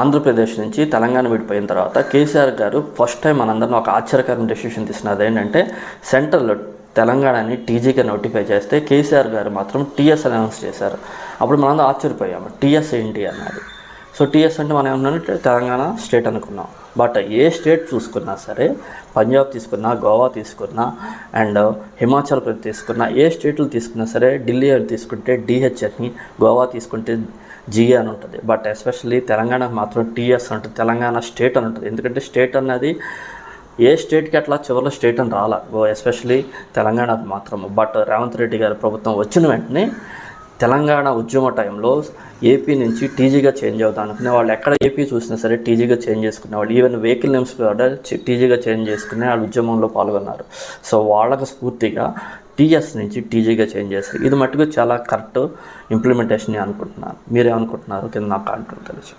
ఆంధ్రప్రదేశ్ నుంచి తెలంగాణ విడిపోయిన తర్వాత కేసీఆర్ గారు ఫస్ట్ టైం మనందరిని ఒక ఆశ్చర్యకరమైన డెసిషన్ తీసుకున్నది ఏంటంటే సెంట్రల్లో తెలంగాణని టీజీగా నోటిఫై చేస్తే కేసీఆర్ గారు మాత్రం టీఎస్ అనౌన్స్ చేశారు. అప్పుడు మనందరం ఆశ్చర్యపోయాము, టీఎస్ ఏంటి అన్నది. సో టీఎస్ అంటే మనం ఏమన్నామంటే తెలంగాణ స్టేట్ అనుకున్నాం. బట్ ఏ స్టేట్ చూసుకున్నా సరే, పంజాబ్ తీసుకున్నా, గోవా తీసుకున్నా, అండ్ హిమాచల్ ప్రదేశ్ తీసుకున్నా, ఏ స్టేట్లు తీసుకున్నా సరే, ఢిల్లీ అని తీసుకుంటే డిహెచ్ అని, గోవా తీసుకుంటే జిఏ అని ఉంటుంది. బట్ ఎస్పెషల్లీ తెలంగాణకు మాత్రం టీఎస్ ఉంటుంది, తెలంగాణ స్టేట్ అని ఉంటుంది. ఎందుకంటే స్టేట్ అన్నది ఏ స్టేట్కి అట్లా చివరిలో స్టేట్ అని రాలా, ఎస్పెషల్లీ తెలంగాణకు మాత్రం. బట్ రేవంత్ రెడ్డి గారి ప్రభుత్వం వచ్చిన వెంటనే తెలంగాణ ఉద్యమ టైంలో ఏపీ నుంచి టీజీగా చేంజ్ అవుతాం అనుకునే వాళ్ళు, ఎక్కడ ఏపీ చూసినా సరే టీజీగా చేంజ్ చేసుకునేవాళ్ళు. ఈవెన్ వెహికల్ నేమ్స్ కూడా టీజీగా చేంజ్ చేసుకునే వాళ్ళు ఉద్యమంలో పాల్గొన్నారు. సో వాళ్ళకు స్ఫూర్తిగా టీఎస్ నుంచి టీజీగా చేంజ్ చేస్తారు. ఇది మట్టుకు చాలా కరెక్ట్ ఇంప్లిమెంటేషన్ అనుకుంటున్నాను. మీరేమనుకుంటున్నారు కింద నాకు కామెంట్ తెలుసు.